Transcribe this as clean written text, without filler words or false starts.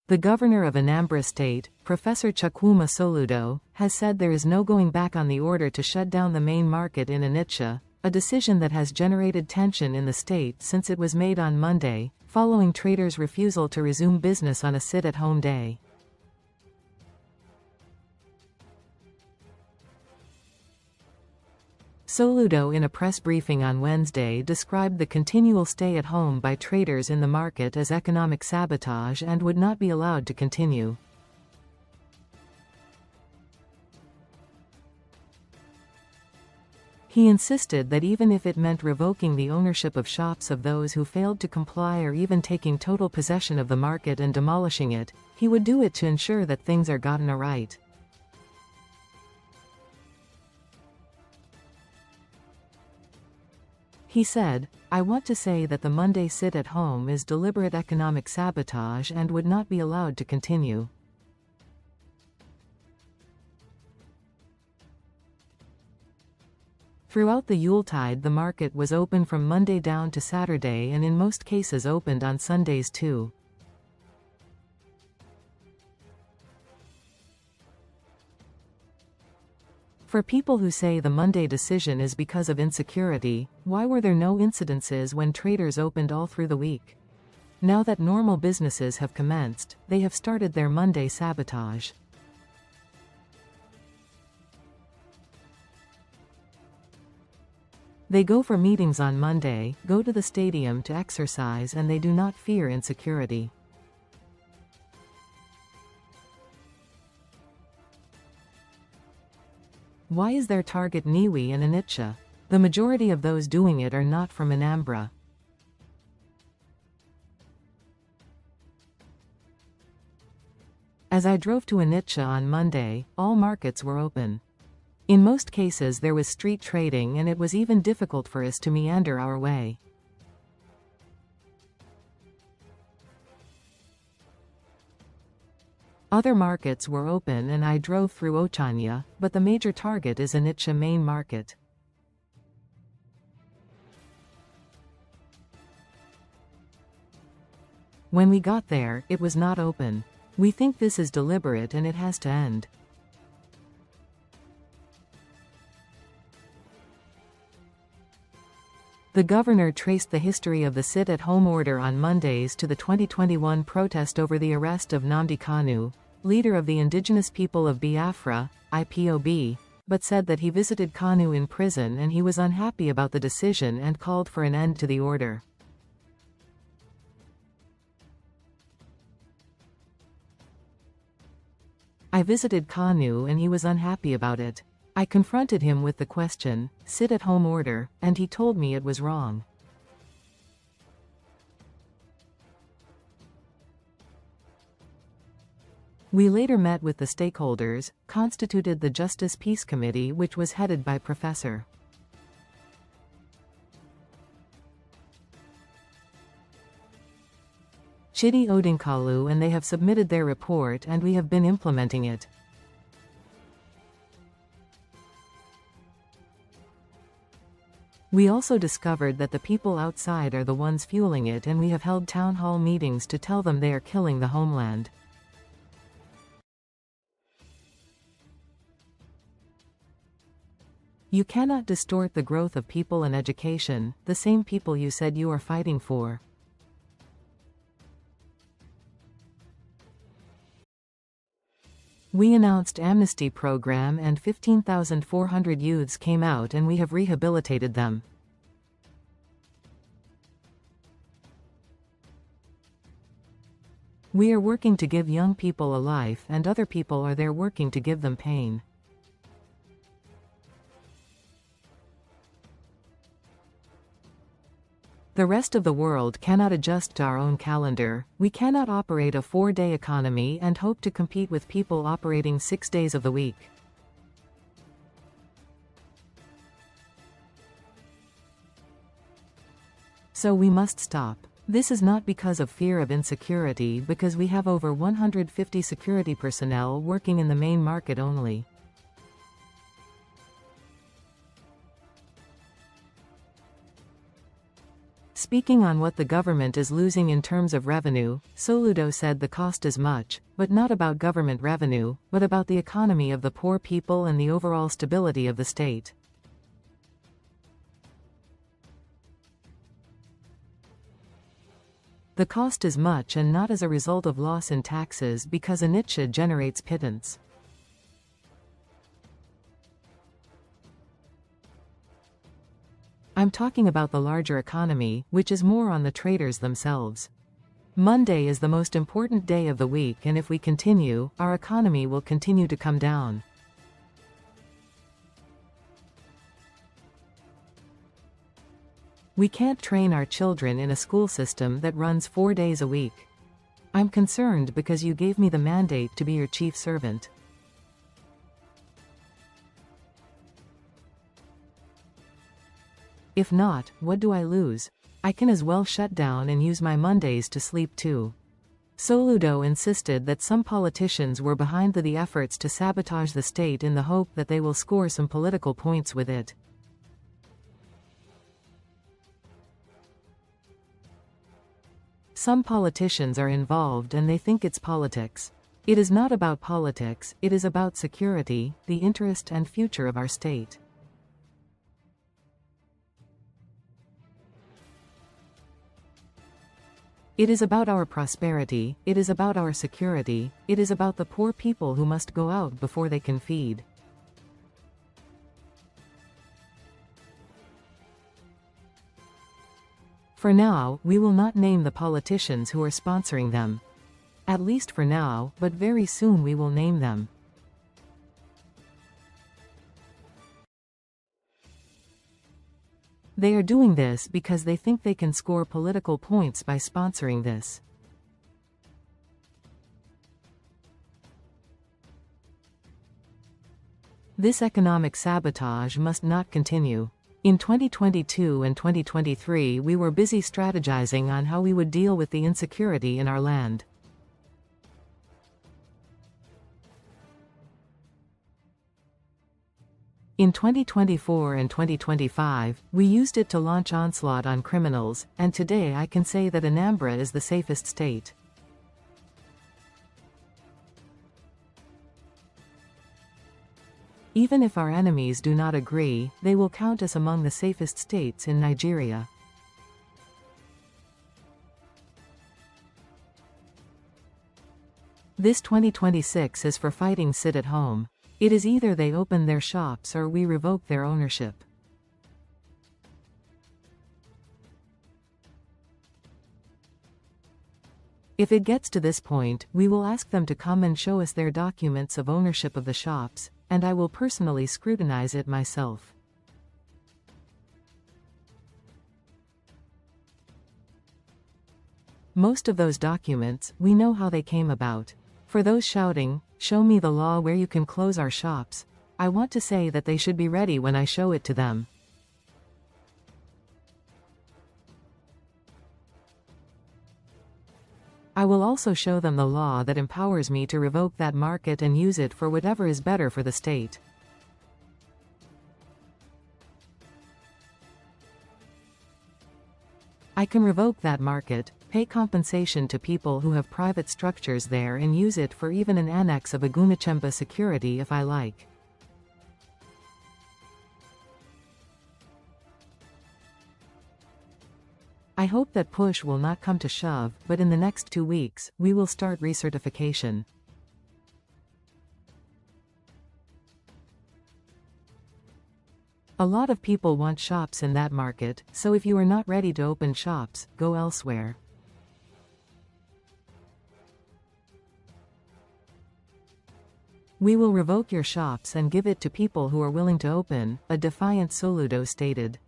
The governor of Anambra State, Prof Chukwuma Soludo, has said there is no going back on the order to shut down the main market in Onitsha, a decision that has generated tension in the state since it was made on Monday, following traders' refusal to resume business on a sit-at-home day. Soludo in a press briefing on Wednesday described the continual stay-at-home by traders in the market as economic sabotage and would not be allowed to continue. He insisted that even if it meant revoking the ownership of shops of those who failed to comply or even taking total possession of the market and demolishing it, he would do it to ensure that things are gotten aright. He said, "I want to say that the Monday sit-at-home is deliberate economic sabotage and would not be allowed to continue." Throughout the Yuletide, the market was open from Monday down to Saturday and in most cases opened on Sundays too. For people who say the Monday decision is because of insecurity, why were there no incidences when traders opened all through the week? Now that normal businesses have commenced, they have started their Monday sabotage. They go for meetings on Monday, go to the stadium to exercise, and they do not fear insecurity. Why is their target Nnewi and Onitsha? The majority of those doing it are not from Anambra. As I drove to Onitsha on Monday, all markets were open. In most cases there was street trading and it was even difficult for us to meander our way. Other markets were open and I drove through Ochanja, but the major target is Onitsha Main Market. When we got there, it was not open. We think this is deliberate and it has to end. The governor traced the history of the sit-at-home order on Mondays to the 2021 protest over the arrest of Nnamdi Kanu, leader of the Indigenous People of Biafra, IPOB, but said that he visited Kanu in prison and he was unhappy about the decision and called for an end to the order. I visited Kanu and he was unhappy about it. I confronted him with the question, sit-at-home order, and he told me it was wrong. We later met with the stakeholders, constituted the Justice Peace Committee which was headed by Prof. Chidi Odinkalu, and they have submitted their report and we have been implementing it. We also discovered that the people outside are the ones fueling it and we have held town hall meetings to tell them they are killing the homeland. You cannot distort the growth of people and education, the same people you said you are fighting for. We announced amnesty program and 15,400 youths came out and we have rehabilitated them. We are working to give young people a life and other people are there working to give them pain. The rest of the world cannot adjust to our own calendar. We cannot operate a 4-day economy and hope to compete with people operating 6 days of the week. So we must stop. This is not because of fear of insecurity, because we have over 150 security personnel working in the main market only. Speaking on what the government is losing in terms of revenue, Soludo said the cost is much, but not about government revenue, but about the economy of the poor people and the overall stability of the state. The cost is much and not as a result of loss in taxes because Onitsha generates pittance. I'm talking about the larger economy, which is more on the traders themselves. Monday is the most important day of the week, and if we continue, our economy will continue to come down. We can't train our children in a school system that runs 4 days a week. I'm concerned because you gave me the mandate to be your chief servant. If not, what do I lose? I can as well shut down and use my Mondays to sleep too. Soludo insisted that some politicians were behind the efforts to sabotage the state in the hope that they will score some political points with it. Some politicians are involved and they think it's politics. It is not about politics, it is about security, the interest and future of our state. It is about our prosperity, it is about our security, it is about the poor people who must go out before they can feed. For now, we will not name the politicians who are sponsoring them. At least for now, but very soon we will name them. They are doing this because they think they can score political points by sponsoring this. This economic sabotage must not continue. In 2022 and 2023 we were busy strategizing on how we would deal with the insecurity in our land. In 2024 and 2025, we used it to launch onslaught on criminals, and today I can say that Anambra is the safest state. Even if our enemies do not agree, they will count us among the safest states in Nigeria. This 2026 is for fighting sit at home. It is either they open their shops or we revoke their ownership. If it gets to this point, we will ask them to come and show us their documents of ownership of the shops, and I will personally scrutinize it myself. Most of those documents, we know how they came about. For those shouting, "Show me the law where you can close our shops," I want to say that they should be ready when I show it to them. I will also show them the law that empowers me to revoke that market and use it for whatever is better for the state. I can revoke that market, pay compensation to people who have private structures there and use it for even an annex of Agunachemba security if I like. I hope that push will not come to shove, but in the next 2 weeks, we will start recertification. A lot of people want shops in that market, so if you are not ready to open shops, go elsewhere. We will revoke your shops and give it to people who are willing to open, a defiant Soludo stated.